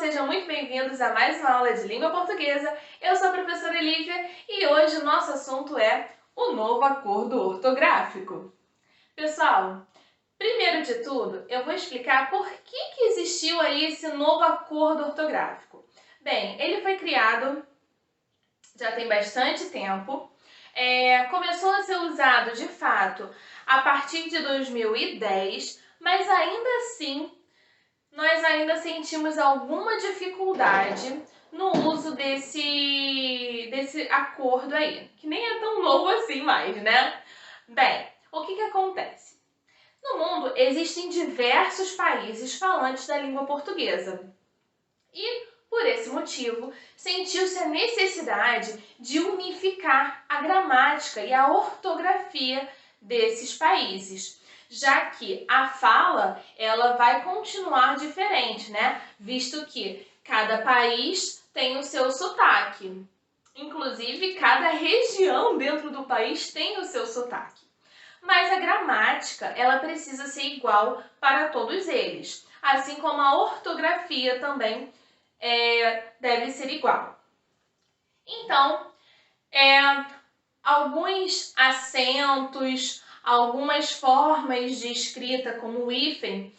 Sejam muito bem-vindos a mais uma aula de língua portuguesa. Eu sou a professora Lívia e hoje o nosso assunto é o novo acordo ortográfico. Pessoal, primeiro de tudo, eu vou explicar por que existiu aí esse novo acordo ortográfico. Bem, ele foi criado já tem bastante tempo. Começou a ser usado de fato a partir de 2010, mas ainda assim nós ainda sentimos alguma dificuldade no uso desse acordo aí, que nem é tão novo assim mais, né? Bem, o que acontece? No mundo existem diversos países falantes da língua portuguesa e, por esse motivo, sentiu-se a necessidade de unificar a gramática e a ortografia desses países, já que a fala ela vai continuar diferente, né? Visto que cada país tem o seu sotaque. Inclusive, cada região dentro do país tem o seu sotaque. Mas a gramática ela precisa ser igual para todos eles, assim como a ortografia também deve ser igual. Então, alguns acentos, algumas formas de escrita, como o hífen,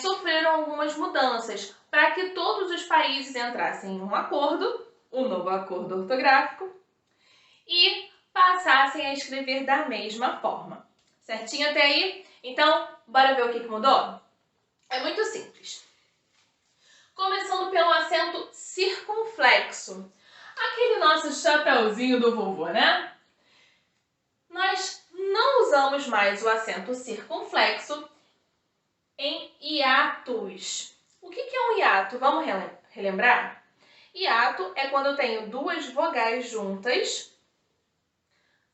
sofreram algumas mudanças para que todos os países entrassem em um acordo, um novo acordo ortográfico, e passassem a escrever da mesma forma. Certinho até aí? Então, bora ver o que mudou? É muito simples. Começando pelo acento circunflexo. Aquele nosso chapeuzinho do vovô, né? Nós não usamos mais o acento circunflexo em hiatos. O que é um hiato? Vamos relembrar? Hiato é quando eu tenho duas vogais juntas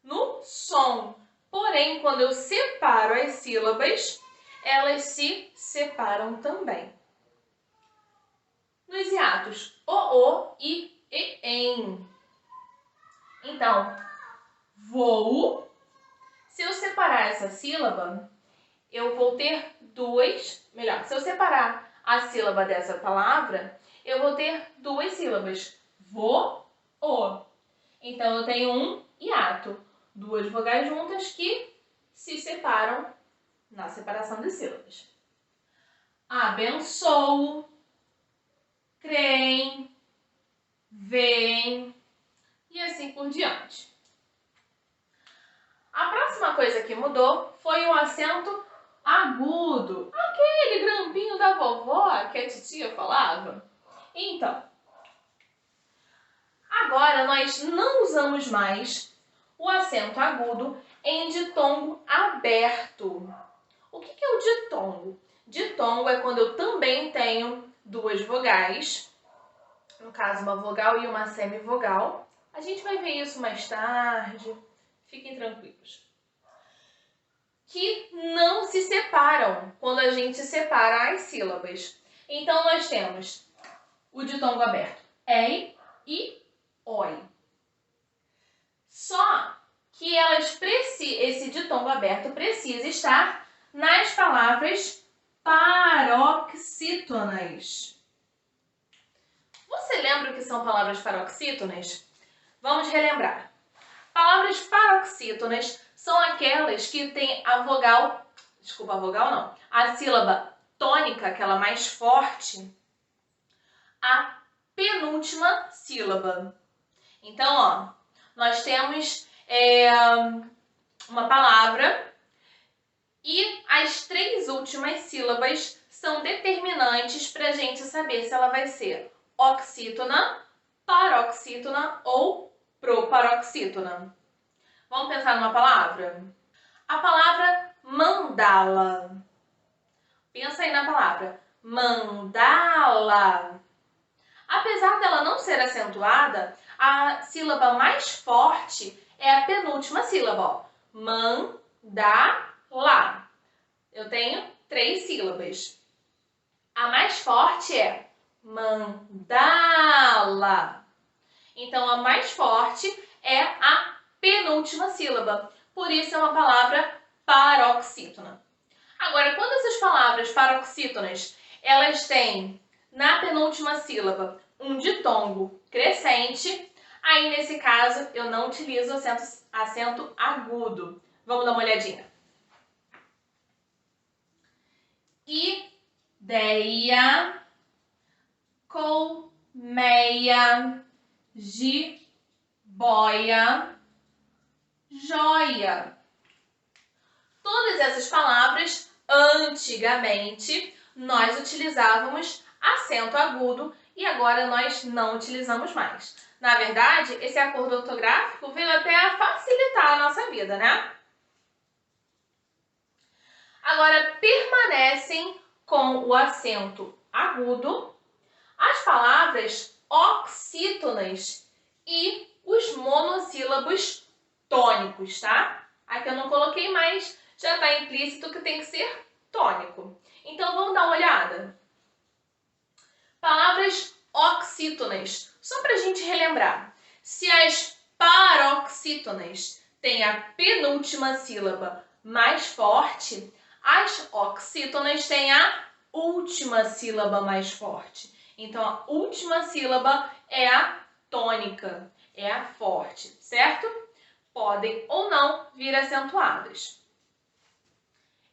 no som. Porém, quando eu separo as sílabas, elas se separam também. Nos hiatos, o e em. Então, vou. Se eu separar essa sílaba, eu vou ter se eu separar a sílaba dessa palavra, eu vou ter duas sílabas. Vou, o. Então, eu tenho um hiato. Duas vogais juntas que se separam na separação de sílabas. Abençoo, creem, veem e assim por diante. A próxima coisa que mudou foi o acento agudo. Aquele grampinho da vovó que a titia falava. Então, agora nós não usamos mais o acento agudo em ditongo aberto. O que é o ditongo? Ditongo é quando eu também tenho duas vogais, no caso uma vogal e uma semivogal. A gente vai ver isso mais tarde, fiquem tranquilos. Que não se separam quando a gente separa as sílabas. Então nós temos o ditongo aberto, ei e oi. Só que esse ditongo aberto precisa estar nas palavras paroxítonas. Você lembra o que são palavras paroxítonas? Vamos relembrar. Palavras paroxítonas são aquelas que têm a sílaba tônica, aquela mais forte, a penúltima sílaba. Então, ó, nós temos uma palavra e as três últimas sílabas são determinantes para a gente saber se ela vai ser oxítona, paroxítona ou proparoxítona. Vamos pensar numa palavra? A palavra mandala. Pensa aí na palavra mandala. Apesar dela não ser acentuada, a sílaba mais forte é a penúltima sílaba, ó. Mandala. Eu tenho três sílabas. A mais forte é mandala. Então, a mais forte é a penúltima sílaba. Por isso, é uma palavra paroxítona. Agora, quando essas palavras paroxítonas, elas têm na penúltima sílaba um ditongo crescente, aí nesse caso eu não utilizo acento agudo. Vamos dar uma olhadinha. Ideia, colmeia, jiboia, joia. Todas essas palavras, antigamente, nós utilizávamos acento agudo e agora nós não utilizamos mais. Na verdade, esse acordo ortográfico veio até a facilitar a nossa vida, né? Agora, permanecem com o acento agudo as palavras oxítonas e os monossílabos tônicos, tá? Aqui eu não coloquei mais, já está implícito que tem que ser tônico. Então, vamos dar uma olhada. Palavras oxítonas. Só para a gente relembrar. Se as paroxítonas têm a penúltima sílaba mais forte, as oxítonas têm a última sílaba mais forte. Então, a última sílaba é a tônica, é a forte, certo? Podem ou não vir acentuadas.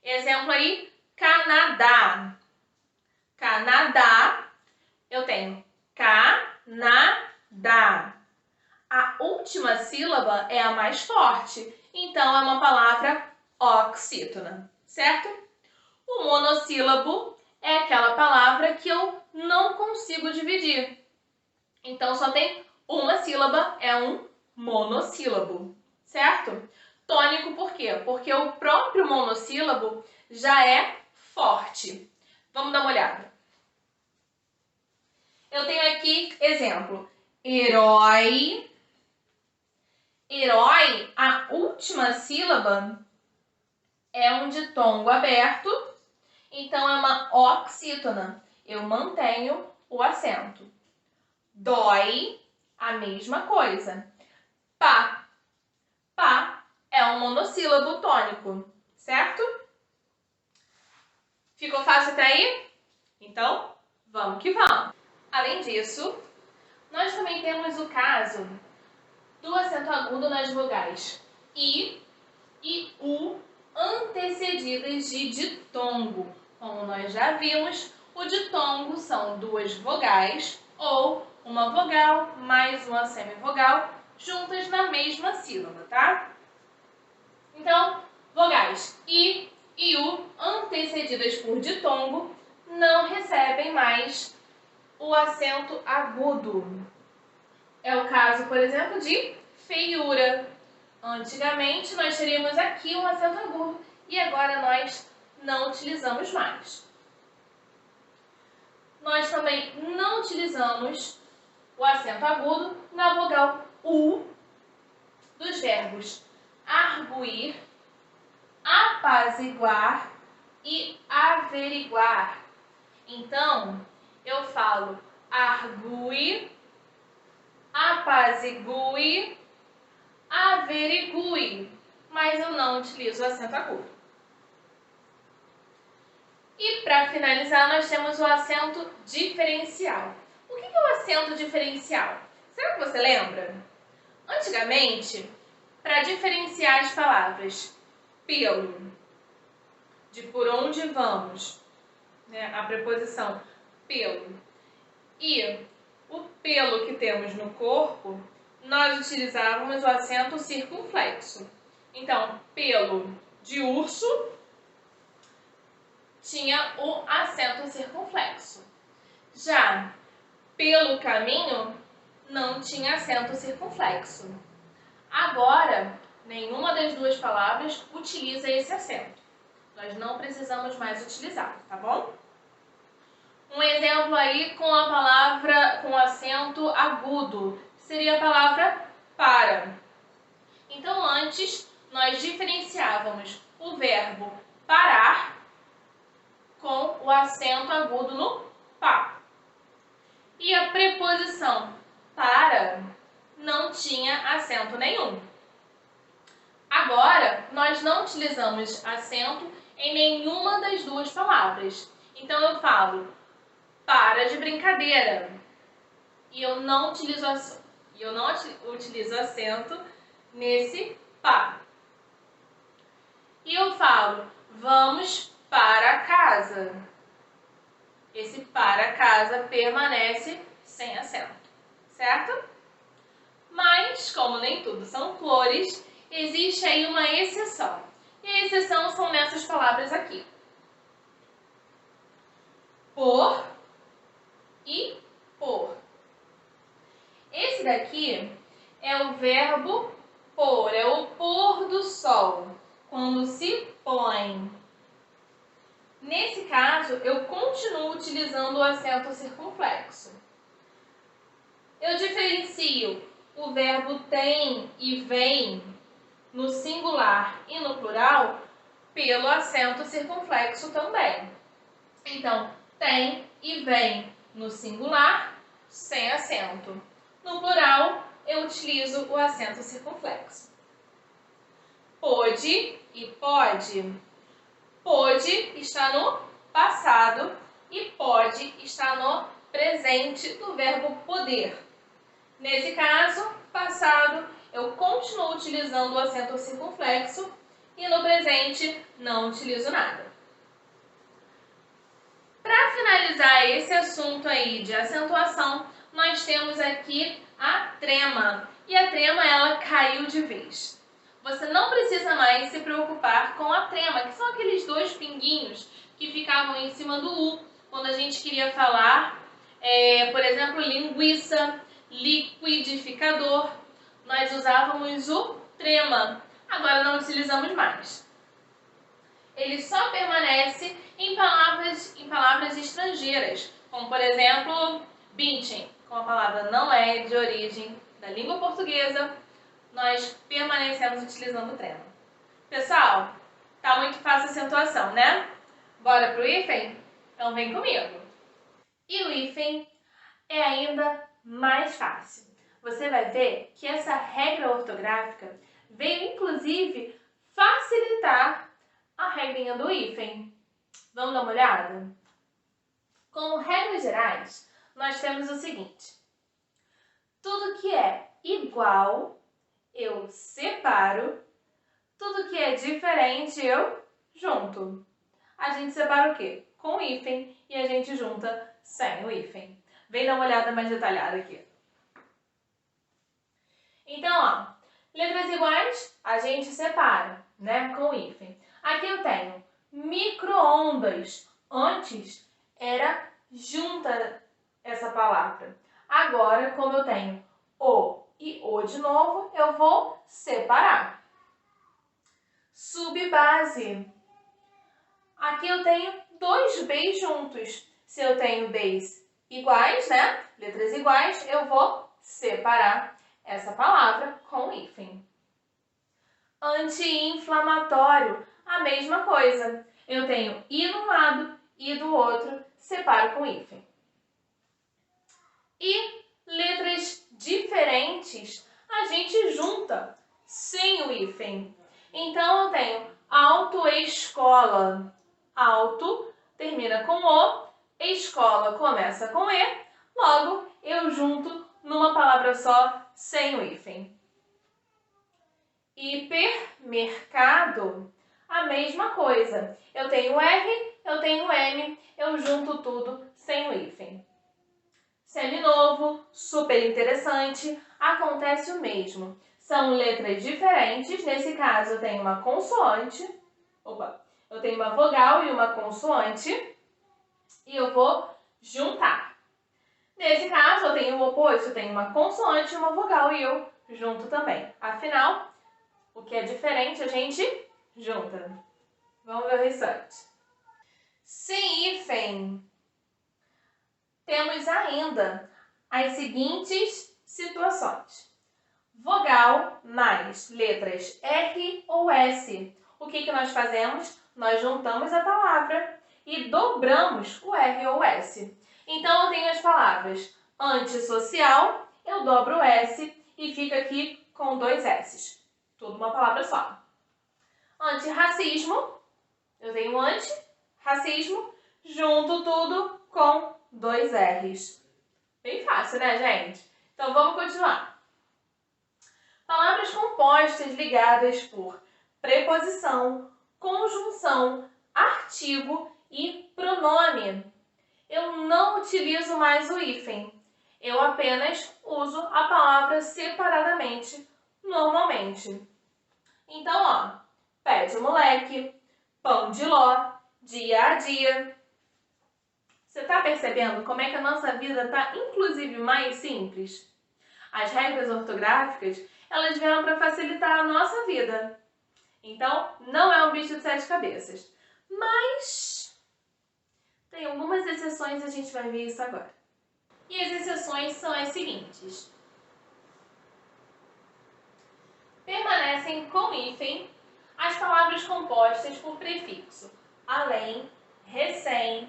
Exemplo aí, Canadá. Canadá, eu tenho Canadá. A última sílaba é a mais forte, então é uma palavra oxítona, certo? O monossílabo é aquela palavra que eu não consigo dividir. Então, só tem uma sílaba, é um monossílabo, certo? Tônico por quê? Porque o próprio monossílabo já é forte. Vamos dar uma olhada. Eu tenho aqui exemplo. Herói. Herói, a última sílaba é um ditongo aberto, então é uma oxítona. Eu mantenho o acento. Dói, a mesma coisa. Pá. Pá é um monossílabo tônico, certo? Ficou fácil até aí? Então, vamos que vamos. Além disso, nós também temos o caso do acento agudo nas vogais I e U antecedidas de ditongo. Como nós já vimos, o ditongo são duas vogais ou uma vogal mais uma semivogal juntas na mesma sílaba, tá? Então, vogais I e U antecedidas por ditongo não recebem mais o acento agudo. É o caso, por exemplo, de feiura. Antigamente, nós teríamos aqui um acento agudo e agora nós não utilizamos mais. Nós também não utilizamos o acento agudo na vogal U dos verbos arguir, apaziguar e averiguar. Então, eu falo argue, apazigue, averigue, mas eu não utilizo o acento agudo. E para finalizar, nós temos o acento diferencial. O que é o acento diferencial? Será que você lembra? Antigamente, para diferenciar as palavras pelo, de por onde vamos, né, a preposição pelo, e o pelo que temos no corpo, nós utilizávamos o acento circunflexo. Então, pelo de urso tinha o acento circunflexo. Já pelo caminho não tinha acento circunflexo. Agora, nenhuma das duas palavras utiliza esse acento. Nós não precisamos mais utilizar, tá bom? Um exemplo aí com a palavra com acento agudo seria a palavra para. Então, antes, nós diferenciávamos o verbo parar com o acento agudo no pá. E a preposição para não tinha acento nenhum. Agora, nós não utilizamos acento em nenhuma das duas palavras. Então, eu falo para de brincadeira. E eu não utilizo acento nesse pá. E eu falo, vamos para casa. Esse para casa permanece sem acento, certo? Mas, como nem tudo são flores, existe aí uma exceção. E a exceção são nessas palavras aqui. Por e por. Esse daqui é o verbo pôr, é o pôr do sol, quando se põe. Nesse caso, eu continuo utilizando o acento circunflexo. Eu diferencio o verbo tem e vem no singular e no plural pelo acento circunflexo também. Então, tem e vem no singular sem acento. No plural, eu utilizo o acento circunflexo. Pôde e pode. Pôde está no passado e pode está no presente do verbo poder. Nesse caso, passado, eu continuo utilizando o acento circunflexo e no presente não utilizo nada. Para finalizar esse assunto aí de acentuação, nós temos aqui a trema. E a trema, ela caiu de vez. Você não precisa mais se preocupar com a trema, que são aqueles dois pinguinhos que ficavam em cima do U, quando a gente queria falar, por exemplo, linguiça, liquidificador. Nós usávamos o trema, agora não utilizamos mais. Ele só permanece em palavras estrangeiras, como por exemplo, Binchen, como a palavra não é de origem da língua portuguesa, nós permanecemos utilizando o trema. Pessoal, tá muito fácil a acentuação, né? Bora pro hífen? Então vem comigo. E o hífen é ainda mais fácil. Você vai ver que essa regra ortográfica veio inclusive facilitar a regrinha do hífen. Vamos dar uma olhada? Como regras gerais, nós temos o seguinte. Tudo que é igual, eu separo. Tudo que é diferente, eu junto. A gente separa o quê? Com o hífen e a gente junta sem o hífen. Vem dar uma olhada mais detalhada aqui. Então, ó, letras iguais, a gente separa, né, com o hífen. Aqui eu tenho micro-ondas. Antes era junta essa palavra. Agora, como eu tenho o e o de novo, eu vou separar. Subbase. Aqui eu tenho dois Bs juntos. Se eu tenho Bs iguais, né, letras iguais, eu vou separar essa palavra com hífen. Anti-inflamatório, a mesma coisa. Eu tenho I de um lado e do outro, separo com hífen. E letras diferentes, a gente junta sem o hífen. Então, eu tenho autoescola. Auto termina com O, escola começa com E, logo eu junto numa palavra só, sem o hífen. Hipermercado, a mesma coisa. Eu tenho R, eu tenho M, eu junto tudo sem o hífen. Seminovo, super interessante, acontece o mesmo. São letras diferentes, nesse caso eu tenho uma consoante, eu tenho uma vogal e uma consoante, e eu vou juntar. Nesse caso, eu tenho o oposto, eu tenho uma consoante e uma vogal e eu junto também. Afinal, o que é diferente a gente junta. Vamos ver o restante. Sem hífen, temos ainda as seguintes situações. Vogal mais letras R ou S. O que nós fazemos? Nós juntamos a palavra e dobramos o R ou S. Então, eu tenho as palavras antissocial, eu dobro o S e fica aqui com dois S's. Tudo uma palavra só. Antirracismo, eu tenho anti, racismo, junto tudo com 2 R's. Bem fácil, né, gente? Então, vamos continuar. Palavras compostas ligadas por preposição, conjunção, artigo e pronome. Eu não utilizo mais o hífen. Eu apenas uso a palavra separadamente, normalmente. Então, ó, pé de moleque, pão de ló, dia a dia. Você tá percebendo como é que a nossa vida tá, inclusive, mais simples? As regras ortográficas, elas vieram para facilitar a nossa vida. Então, não é um bicho de 7 cabeças. Mas tem algumas exceções e a gente vai ver isso agora. E as exceções são as seguintes. Permanecem com hífen as palavras compostas por prefixo além, recém,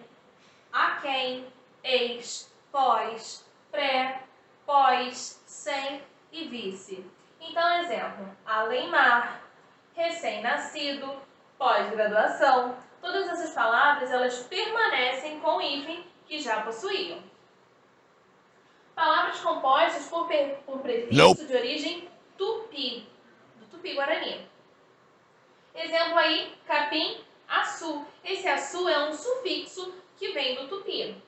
a quem, ex, pós, pré, pós, sem e vice. Então, exemplo, além-mar, recém-nascido, pós-graduação. Todas essas palavras, elas permanecem com o hífen que já possuíam. Palavras compostas por prefixo de origem tupi, do tupi-guarani. Exemplo aí, capim, açu. Esse açu é um sufixo que vem do tupi.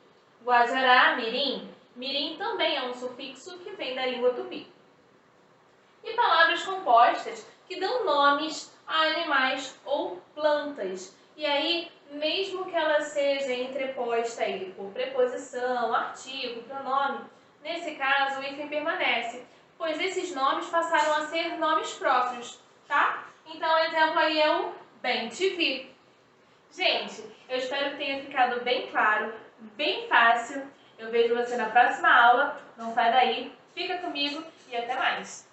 Guajará, mirim. Mirim também é um sufixo que vem da língua tupi. E palavras compostas que dão nomes a animais ou plantas. E aí, mesmo que ela seja entreposta aí por preposição, artigo, pronome, nesse caso o hífen permanece, pois esses nomes passaram a ser nomes próprios, tá? Então, o exemplo aí é o bem-te-vi. Gente, eu espero que tenha ficado bem claro, bem fácil. Eu vejo você na próxima aula. Não sai daí, fica comigo e até mais!